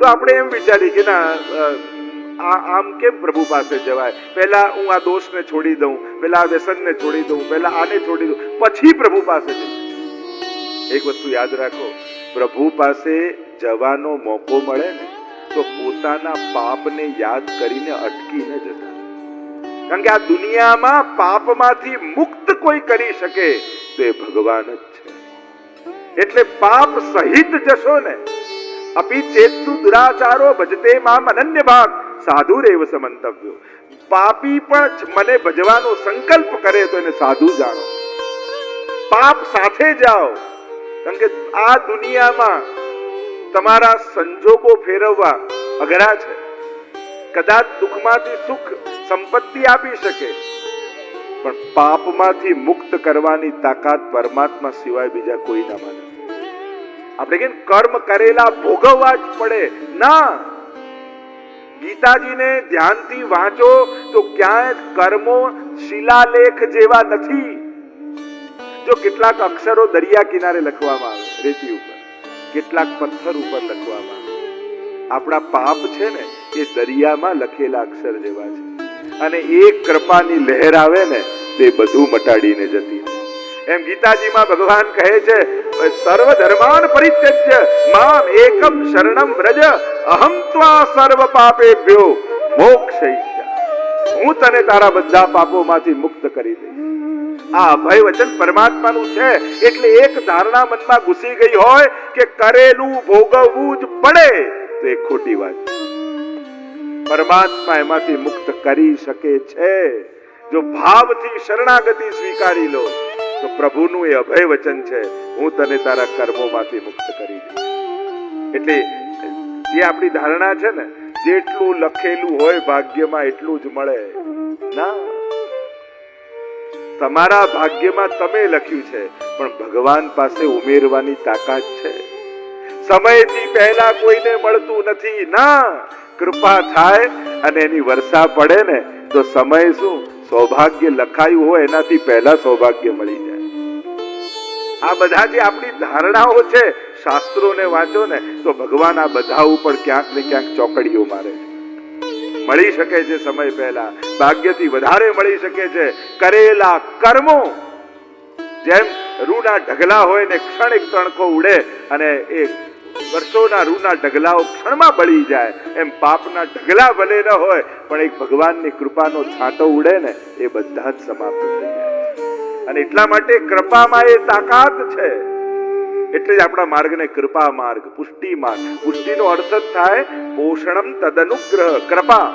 તો આપણે એમ વિચારીએ કે ના આમ કેમ પ્રભુ પાસે જવાય, પહેલા હું આ દોષને છોડી દઉં, પહેલા આ વ્યસનને છોડી દઉં, પહેલા આને છોડી દઉં, પછી પ્રભુ પાસે જઈશ. એક વસ્તુ યાદ રાખો, પ્રભુ પાસે જવાનો મોકો મળે ને તો પોતાના પાપને યાદ કરીને અટકીને જતા. કારણ કે આ દુનિયામાં પાપમાંથી મુક્ત કોઈ કરી શકે તો એ ભગવાન જ છે. એટલે પાપ સહિત જશો ને. અપી ચેતુ દુરાચારો ભજતે મામ અનન્ય ભાગ સાધુરેવ સમંતવ્યો. પાપી પણ મને ભજવાનો સંકલ્પ કરે તો એને સાધુ જાણો. પાપ સાથે જાઓ. કારણ કે આ દુનિયામાં તમારા સંજોગો ફેરવવા અઘરા છે. કદાચ દુઃખમાંથી સુખ સંપત્તિ આપી શકે, પણ પાપમાંથી મુક્ત કરવાની તાકાત પરમાત્મા સિવાય બીજા કોઈ ના માને. આપણે કે કર્મ કરેલા ભોગવવા જ પડે ના. ગીતાજીને ધ્યાનથી વાંચો તો ક્યાંય કર્મો શિલાલેખ જેવા નથી. જો કેટલાક અક્ષરો દરિયા કિનારે લખવામાં આવે રેતી ઉપર, કેટલાક પથ્થર ઉપર લખવામાં આવે. આપણા પાપ છે ને એ દરિયામાં લખેલા અક્ષર જેવા છે, અને એક કૃપાની લહેર આવે ને તે બધું મટાડીને જતી. એમ ગીતાજીમાં ભગવાન કહે છે, સર્વ ધર્માન પરિત્યજ્ય મામ એકમ શરણમ વ્રજ અહમ ત્વા સર્વ પાપેભ્યો મોક્ષયિષ્યામિ. હું તને તારા બધા પાપોમાંથી મુક્ત કરી દઈશ. આ અભય વચન પરમાત્માનું છે. એટલે એક ધારણા મનમાં ઘૂસી ગઈ હોય કે કરેલું ભોગવવું જ પડે તો એ ખોટી વાત છે. પરમાત્મા એમાંથી મુક્ત કરી શકે છે. જો ભાવથી શરણાગતિ સ્વીકારી લો તો પ્રભુનું એ અભય વચન છે, હું તને તારા કર્મોમાંથી મુક્ત કરી દઈશ. એટલે જે આપણી ધારણા છે ને, જેટલું લખેલું હોય ભાગ્યમાં એટલું જ મળે ના. તમારા ભાગ્યમાં તમે લખ્યું છે, પણ ભગવાન પાસે ઉમેરવાની તાકાત છે. સમયથી પહેલા કોઈને મળતું નથી ના. કૃપા થાય અને એની વર્ષા પડે ને તો સમય શું, સૌભાગ્ય લખાયું હોય એનાથી પહેલા સૌભાગ્ય મળી જાય. આ બધા જે આપણી ધારણાઓ છે, શાસ્ત્રોને વાંચો ને તો ભગવાન આ બધા ઉપર ક્યાંક ને ક્યાંક ચોકડીઓ મારે છે. મળી શકે છે સમય પહેલા, ભાગ્યથી વધારે મળી શકે છે. કરેલા કર્મો જેમ રૂના ઢગલા હોય ને ક્ષણ એક તણખો ઉડે અને એ વર્ષોના રૂના ઢગલાઓ ક્ષણમાં બળી જાય, એમ પાપના ઢગલા ભલે ન હોય પણ એક ભગવાનની કૃપાનો છાંટો ઉડે ને એ બધા જ સમાપ્ત થઈ જાય. અને એટલા માટે કૃપામાં એ તાકાત છે. એટલે જ આપણા માર્ગને કૃપા માર્ગ, પુષ્ટિ માર્ગ. પુષ્ટિનો અર્થ જ થાય પોષણમ તદનુગ્રહ. કૃપા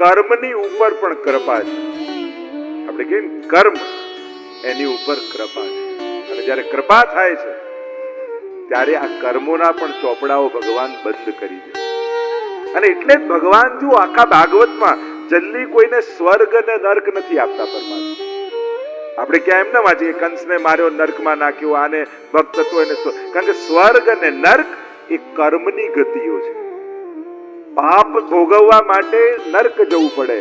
કર્મની ઉપર પણ કૃપા છે. આપણે કહીએ કર્મ એની ઉપર કૃપા છે. અને જ્યારે કૃપા થાય છે ત્યારે આ કર્મોના પણ ચોપડાઓ ભગવાન બંધ કરી દે. અને એટલે જ ભગવાન જો આખા ભાગવતમાં જલ્દી કોઈને સ્વર્ગ અને નર્ક નથી આપતા પરમાત્મા. આપણે ક્યાં એમ ના વાંચીએ કંસને માર્યો નર્કમાં નાખ્યો, આને ભક્ત હતો એને. કારણ કે સ્વર્ગ અને નર્ક એ કર્મની ગતિઓ છે. પાપ ભોગવવા માટે નર્ક જવું પડે,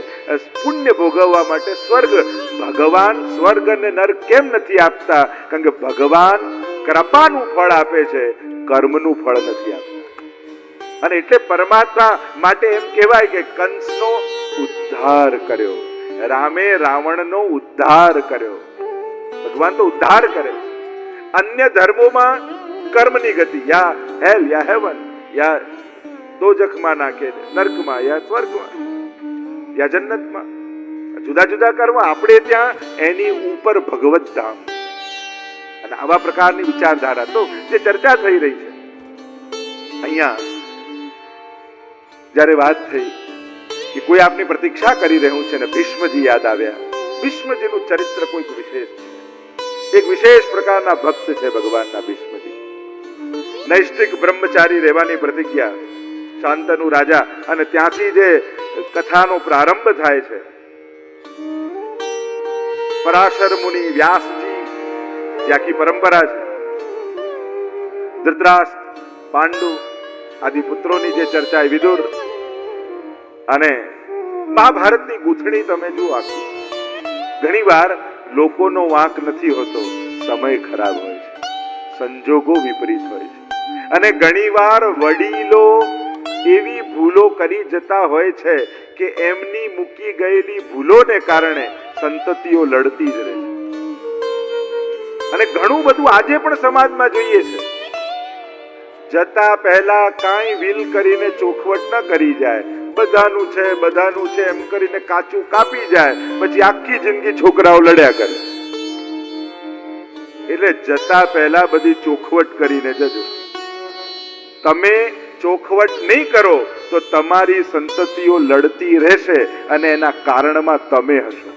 પુણ્ય ભોગવવા માટે સ્વર્ગ. ભગવાન સ્વર્ગ અને નર્ક કેમ નથી આપતા? કારણ કે ભગવાન કૃપાનું ફળ આપે છે, કર્મનું ફળ નથી આપતા. અને એટલે પરમાત્મા માટે એમ કહેવાય કે કંસનો ઉદ્ધાર કર્યો, રામે રાવણનો ઉદ્ધાર કર્યો. ભગવાન તો ઉદ્ધાર કરે. અન્ય ધર્મોમાં કર્મની ગતિ, યા હેલ યા હેવન, યા દોજખમાં નાખે, નર્કમાં યા સ્વર્ગમાં યા જન્નતમાં, જુદા જુદા કર્મ. આપણે ત્યાં એની ઉપર ભગવત ધામ. અને આવા પ્રકારની વિચારધારા તો જે ચર્ચા થઈ રહી છે અહીંયા, જ્યારે વાત થઈ કે કોઈ આપની પ્રતીક્ષા કરી રહ્યું છે ને ભીષ્મજી યાદ આવ્યા. ભીષ્મજીનું ચરિત્ર કોઈક વિશેષ છે. એક વિશેષ પ્રકારના ભક્ત છે ભગવાનના ભીષ્મજી. નૈષ્ઠિક બ્રહ્મચારી રહેવાની પ્રતિજ્ઞા, શાંતનુ રાજા. અને ત્યાંથી જે કથાનો પ્રારંભ થાય છે, પરાશર મુનિ, વ્યાસજી, જે આખી પરંપરા છે, ધૃતરાષ્ટ્ર, પાંડુ આદિ પુત્રોની જે ચર્ચા, વિદુર, અને મહાભારતની ગૂંથણી તમે જુઓ આખી. ઘણી વાર લોકોનો વાંક નથી હોતો, સમય ખરાબ હોય છે, સંજોગો વિપરીત હોય છે. અને ઘણીવાર વડીલો એવી ભૂલો કરી જતા હોય છે કે એમની મૂકી ગયેલી ભૂલોને કારણે સંતતિઓ લડતી જ રહે છે. અને ઘણું બધું આજે પણ સમાજમાં જોઈએ છે. જતા પહેલા કાંઈ વિલ કરીને ચોખવટ ન કરી જાય, બધાનું છે એમ કરીને કાચું કાપી જાય, પછી આખી જિંદગી છોકરાઓ લડ્યા કરે. એટલે જતા પહેલા બધી ચોખવટ કરીને જજો. તમે ચોખવટ નહીં કરો તો તમારી સંતતિઓ લડતી રહેશે અને એના કારણમાં તમે હશો.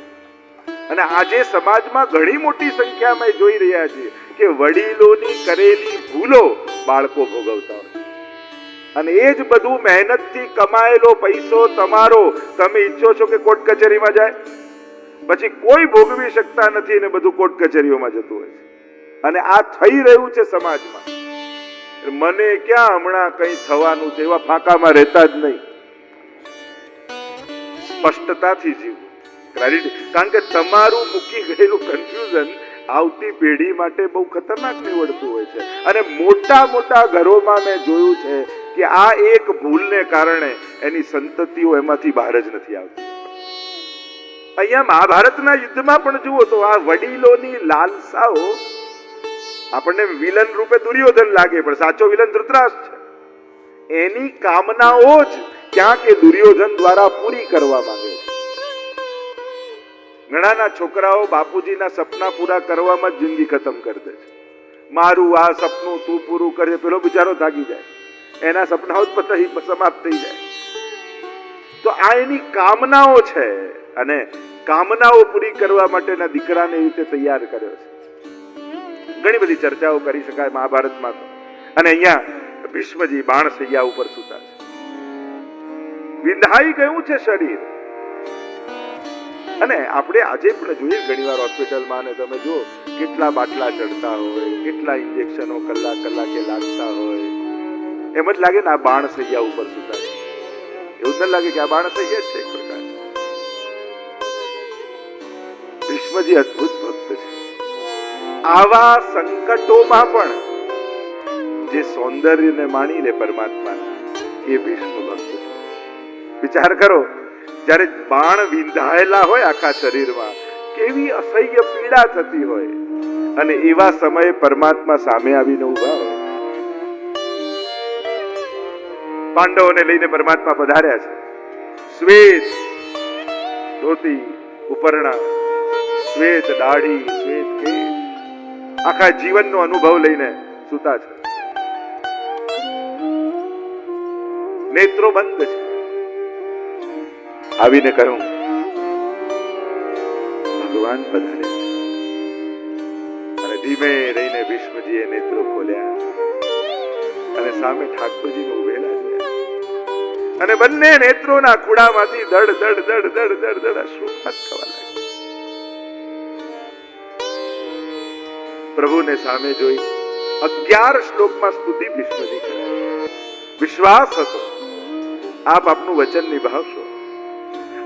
અને આજે સમાજમાં ઘણી મોટી સંખ્યામાં જોઈ રહ્યા છીએ કે વડીલોની કરેલી ભૂલો બાળકો ભોગવતા હોય. અને એ જ બધું મહેનતથી કમાયેલો પૈસો તમારો તમે ઈચ્છો છો કે કોર્ટ કચેરીમાં જાય, પછી કોઈ ભોગવી શકતા નથી અને બધું કોર્ટ કચેરીઓમાં જતું હોય છે. અને આ થઈ રહ્યું છે સમાજમાં. મને ક્યાં હમણાં કઈ થવાનું છે એવા ફાંકામાં રહેતા જ નહીં. સ્પષ્ટતાથી જીવો, કારણ કે તમારું મૂકી ગયેલું કન્ફ્યુઝન આવતી પેઢી માટે બહુ ખતરનાક નીવડતું હોય છે. અને મોટા મોટા ઘરોમાં મેં જોયું છે કે આ એક ભૂલને કારણે એની સંતતિઓ એમાંથી બહાર જ નથી આવતી. અહીંયા મહાભારતના યુદ્ધમાં પણ જુઓ તો આ વડીલોની લાલસાઓ આપણને વિલન રૂપે દુર્યોધન લાગે, પણ સાચો વિલન ધૃતરાષ્ટ્ર છે. એની કામનાઓ જ ક્યાં કે દુર્યોધન દ્વારા પૂરી કરવા માંગે છે. ઘણાના છોકરાઓ બાપુજીના સપના પૂરા કરવામાં જ જિંદગી ખતમ કરી દે છે. મારું આ સપનું તું પૂરું કરે, પેલો બિચારો થાકી જાય, એના સપનાઓ જ સમાપ્ત થઈ જાય. તો આ એની કામનાઓ છે અને કામનાઓ પૂરી કરવા માટેના દીકરાને એ રીતે તૈયાર કર્યો છે. ઘણી બધી ચર્ચાઓ કરી શકાય મહાભારતમાં તો. અને અહીંયા ભીષ્મજી બાણ સૈયા ઉપર સૂતા છે. વિંધાઈ ગયું છે શરીર. અને આપણે આજે પણ જોઈએ ઘણીવાર હોસ્પિટલમાં, અને તમે જુઓ કેટલા બાટલા ચડતા હોય, કેટલા ઇન્જેક્શનો કલાકે લાગતા હોય. એમ જ લાગે ને આ બાણ સૈયા ઉપર સૂતા છે. એવું ન લાગે કે આ બાણ સૈયા જ છે એક પ્રકાર. ભીષ્મજી અદ્ભુત ભક્ત છે. આવા સંકટોમાં પણ જે સૌંદર્યને માણી લે પરમાત્માના, એ ભીષ્મ ભક્ત છે. વિચાર કરો, જ્યારે બાણ વિંધાયેલા હોય આખા શરીરમાં, કેવી અસહ્ય પીડા થતી હોય, અને એવા સમયે પરમાત્મા સામે આવીને ઉભા હોય. પાંડવોને લઈને પરમાત્મા પધાર્યા છે. શ્વેત ધોતી, ઉપરણા, શ્વેત દાઢી, શ્વેત કેશ, આખા જીવનનો અનુભવ લઈને સૂતા છે. નેત્રો બંધ છે. આવીને કહ્યું, ભગવાન પધારે. અને ધીમે રહીને ભીષ્મજીએ નેત્રો ખોલ્યા અને સામે ઠાકોરજી ઉભેલા છે. અને બંને નેત્રોના ખૂણામાંથી દડ દડ દડ દડ દડ દડ અશ્રુપાત થવા લાગ્યા. પ્રભુને સામે જોઈ 11 શ્લોકમાં સ્તુતિ ભીષ્મજી કરે. વિશ્વાસ હતો આપ આપનું વચન નિભાવશો,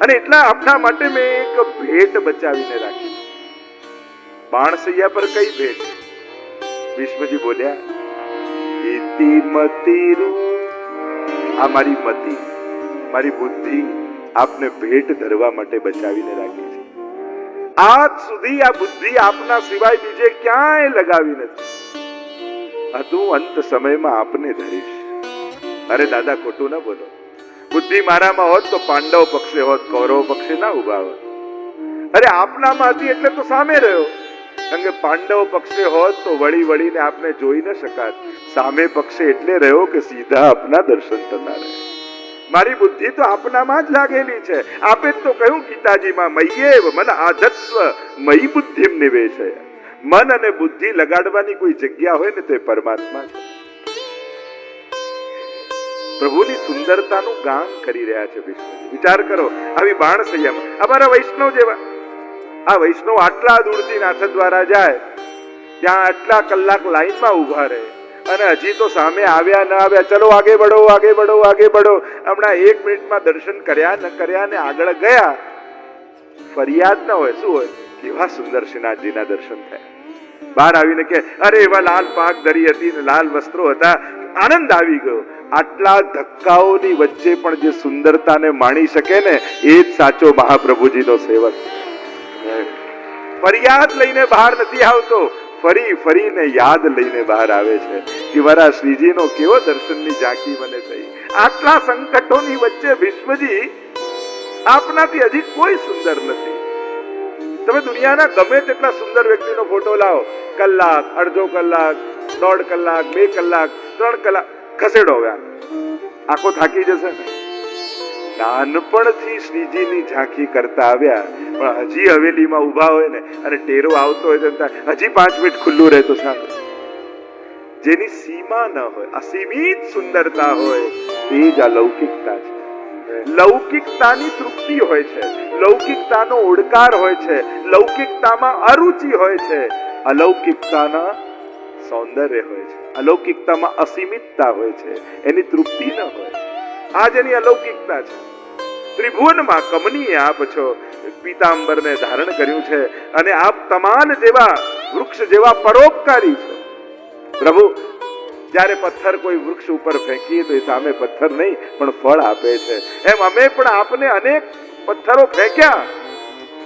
અને એટલા આપના માટે મેં એક ભેટ બચાવીને રાખી. બાણસૈયા પર કઈ ભેટ? ભીષ્મજી બોલ્યા, ઇતિ મતિરુ, આ મારી મતિ, મારી બુદ્ધિ આપને ભેટ ધરવા માટે બચાવીને રાખી છે. આજ સુધી આ બુદ્ધિ આપના સિવાય બીજે ક્યાંય લગાવી નથી. હું અંત સમયમાં આપને ધરીશ. અરે દાદા, ખોટું ના બોલો. બુદ્ધિ મારામાં હોત તો પાંડવ પક્ષે હોત, કૌરવ પક્ષે ના ઉભા હોત. અરે આપનામાં હતી એટલે તો સામે રહ્યો. કારણ કે પાંડવ પક્ષે હોત તો વળીને આપને જોઈ ન શકાત. સામે પક્ષે એટલે રહ્યો કે સીધા આપના દર્શન થતા રહે. મારી બુદ્ધિ તો આપનામાં જ લાગેલી છે. આપે તો કહ્યું ગીતાજીમાં, મય્યેવ મન આધત્સ્વ મયી બુદ્ધિમ નિવેશય. મન અને બુદ્ધિ લગાડવાની કોઈ જગ્યા હોય ને તો એ પરમાત્મા છે. પ્રભુની સુંદરતાનું ગાન કરી રહ્યા છે વિષ્ણુ. વિચાર કરો, આવી બાણ સૈયામાં અમારા વૈષ્ણવ જેવા, આ વૈષ્ણવ આટલા દૂરથી નાથદ્વારા જાય, ત્યાં આટલા કલાક લાઈનમાં ઉભા રહે, અને હજી તો સામે આવ્યા ન આવ્યા, ચલો આગે બઢો આગે બઢો આગે બઢો. હમણાં 1 મિનિટમાં દર્શન કર્યા ન કર્યા ને આગળ ગયા, ફરિયાદ ન હોય, શું હોય? કેવા સુંદર શ્રીનાથજીના દર્શન થયા. બહાર આવીને કે, અરે એવા લાલ પાક ધરી હતી ને લાલ વસ્ત્રો હતા, આનંદ આવી ગયો. આટલા ધક્કાઓની વચ્ચે પણ જે સુંદરતાને માણી શકે ને, એ જ સાચો મહાપ્રભુજીનો સેવક. ફરિયાદ લઈને બહાર નથી આવતો, ફરી ફરીને યાદ લઈને બહાર આવે છે કે મારા શ્રીજીનો કેવો દર્શનની ઝાંખી મને થઈ. આટલા સંકટોની વચ્ચે ભીષ્મજી આપનાથી હજી કોઈ સુંદર નથી. તમે દુનિયાના ગમે તેટલા સુંદર વ્યક્તિનો ફોટો લાવો, કલાક, અડધો કલાક, 1.5 કલાક, 2 કલાક, 3 કલાક ખસેડો, આખો થાકી જશે ને. નાનપણથી શ્રીજીની ઝાંખી કરતા આવ્યા, પણ હજી હવેલીમાં ઉભા હોય ને અને ટેરો આવતો હોય તો હજી 5 મિનિટ ખુલ્લું રહે તો સારું. જેની સીમા ન હોય, અસીમિત સુંદરતા હોય, એ જ અલૌકિકતા છે. લૌકિકતાની તૃપ્તિ હોય છે, લૌકિકતાનો ઓડકાર હોય છે, લૌકિકતામાં અરુચિ હોય છે, અલૌકિકતાના સૌંદર્ય હોય છે, અલૌકિકતામાં અસીમિતતા હોય છે, એની તૃપ્તિ ન હોય. આ જેની અલૌકિકતા છે. ત્રિભુવનમાં કમનીય આપ છો, પીતાંબરને ધારણ કર્યું છે અને આપ તમામ જેવા વૃક્ષ જેવા પરોપકારી છો. પ્રભુ, જ્યારે પથ્થર કોઈ વૃક્ષ ઉપર ફેંકીએ તો એ સામે પથ્થર નહીં પણ ફળ આપે છે, એમ અમે પણ આપને અનેક પથ્થરો ફેંક્યા,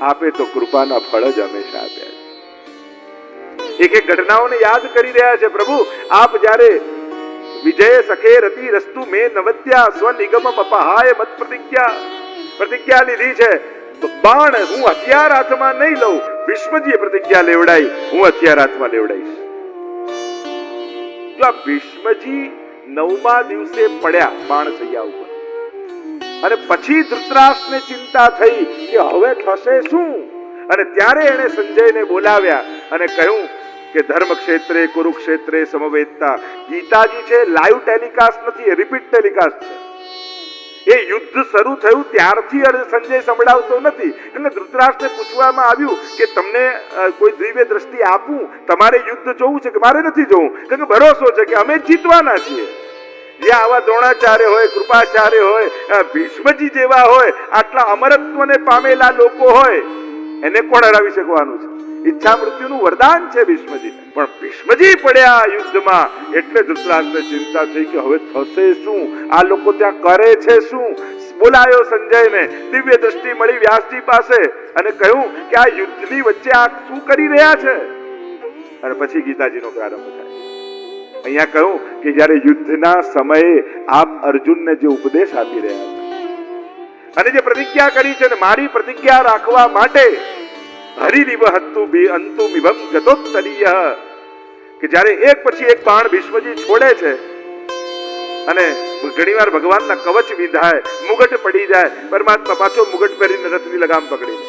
આપે તો કૃપાના ફળ જ હંમેશા આપ્યા. એક એક ઘટનાઓને યાદ કરી રહ્યા છે. પ્રભુ, આપ જ્યારે વિજય સખે રતિ રસ્તુ મે નવદ્યા સ્વનિગમ અપહાય મત પ્રતિજ્ઞા લીધી છે. બાણ હું હથિયાર હાથમાં નહીં લઉં. ભીષ્મજીએ પ્રતિજ્ઞા લેવડાઈ, હું હથિયાર હાથમાં લેવડાઈશ. જો આ ભીષ્મજી 9મા દિવસે પડ્યા બાણશૈયા ઉપર, અને પછી ધૃતરાષ્ટ્રને ચિંતા થઈ કે હવે થશે શું, અને ત્યારે એણે સંજયને બોલાવ્યા અને કહ્યું કે ધર્મ ક્ષેત્રે કુરુક્ષેત્રે સમવેતતા. ગીતાજી છે લાઈવ ટેલિકાસ્ટ નથી, રિપીટ ટેલિકાસ્ટ છે. એ યુદ્ધ શરૂ થયું ત્યારથી સંજય સંભળાવતો નથી. એટલે ધૃતરાષ્ટ્રને પૂછવામાં આવ્યું કે તમને કોઈ દિવ્ય દ્રષ્ટિ આપું, તમારે યુદ્ધ જોવું છે કે મારે નથી જોવું? કારણ કે ભરોસો છે કે અમે જીતવાના છીએ. જે આવા દ્રોણાચાર્ય હોય, કૃપાચાર્ય હોય, ભીષ્મજી જેવા હોય, આટલા અમરત્વને પામેલા લોકો હોય, એને કોણ હરાવી શકવાનું છે? ઈચ્છા મૃત્યુનું વરદાન છે ભીષ્મજી. પણ ભીષ્મજી પડ્યા યુદ્ધમાં એટલે ધૃતરાષ્ટ્રને ચિંતા થઈ કે હવે થશે શું, આ લોકો ત્યાં કરે છે શું? બોલાયો સંજયને, દિવ્ય દ્રષ્ટિ મળી વ્યાસજી પાસે અને કહ્યું કે આ યુદ્ધની વચ્ચે આ શું કરી રહ્યા છે? અને પછી ગીતાજીનો પ્રારંભ થાય. અહીંયા કહ્યું કે જ્યારે યુદ્ધના સમયે આપ અર્જુનને જે ઉપદેશ આપી રહ્યા હતા અને જે પ્રતિજ્ઞા કરી છે, ને મારી પ્રતિજ્ઞા રાખવા માટે હરિરિવ હત્તુ બી અંતુ મિભમ ગતોત્તરીય, કે જ્યારે એક પછી એક બાણ ભીષ્મજી છોડે છે અને ઘણીવાર ભગવાનના કવચ વિંધાય, મુગટ પડી જાય, પરમાત્મા પાછો મુગટ પહેરીને રથની લગામ પકડી લે.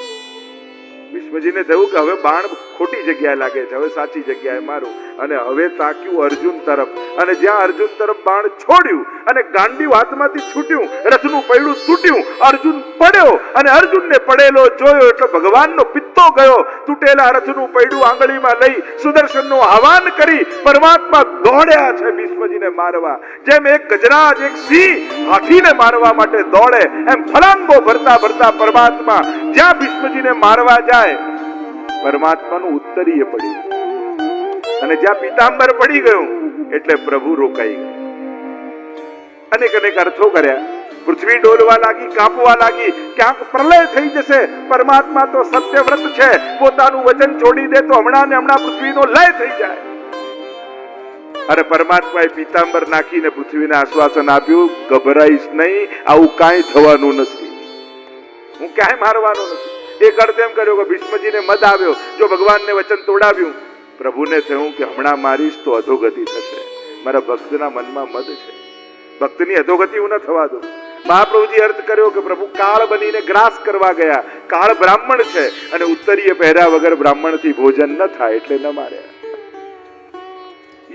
ભીષ્મજીને થયું કે હવે બાણ ખોટી જગ્યાએ લાગે છે, હવે સાચી જગ્યાએ મારું. અને હવે તાક્યું અર્જુન તરફ, અને જ્યાં અર્જુન તરફ બાણ છોડ્યું અને ગાંડીવ હાથમાંથી છૂટ્યું, રથનું પૈડું તૂટ્યું, અર્જુન પડ્યો અને અર્જુનને પડેલો જોયો એટલે ભગવાનનો પિત્તો ગયો. તૂટેલા રથનું પૈડું આંગળીમાં લઈ સુદર્શનનું આહવાન કરી પરમાત્મા દોડ્યા છે ભીષ્મજીને મારવા. જેમ એક ગજરાજ, એક સિંહ હાથીને મારવા માટે દોડે, એમ ફલાંગો ભરતા ભરતા પરમાત્મા જ્યાં ભીષ્મજીને મારવા જાય, પરમાત્માનું ઉત્તરીય પડી ગયું. અને જ્યાં પીતાંબર પડી ગયું એટલે પ્રભુ રોકાઈ ગયા. અનેક અનેક અર્થો કર્યા. પૃથ્વી ડોલવા લાગી, કાપવા લાગી, ક્યાંક પ્રલય થઈ જશે. પરમાત્મા તો સત્યવ્રત છે, પોતાનું વચન છોડી દે તો હમણાં ને હમણાં પૃથ્વીનો લય થઈ જાય. અરે પરમાત્માએ પીતાંબર નાખીને પૃથ્વીને આશ્વાસન આપ્યું, ગભરાઈશ નહીં, આવું કાંઈ થવાનું નથી, હું ક્યાંય મારવાનો નથી. એક અર્થ એમ કર્યો કે ભીષ્મજીને મદ આવ્યો, જો ભગવાનને વચન તોડાવ્યું, પ્રભુને થયું કે હમણાં મારીશ તો અધોગતિ થશે. મારા ભક્તના મનમાં મદ છે, ભક્તની અધોગતિ હું ન થવા દઉં. મહાપ્રભુજી અર્થ કર્યો કે પ્રભુ કાળ બનીને ગ્રાસ કરવા ગયા. કાળ બ્રાહ્મણ છે અને ઉત્તરીય પહેર્યા વગર બ્રાહ્મણથી ભોજન ન થાય એટલે ન માર્યા.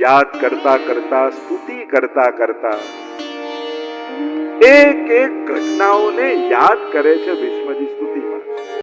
યાદ કરતા કરતા, સ્તુતિ કરતા કરતા એક એક ઘટનાઓને યાદ કરે છે ભીષ્મજી સ્તુતિ.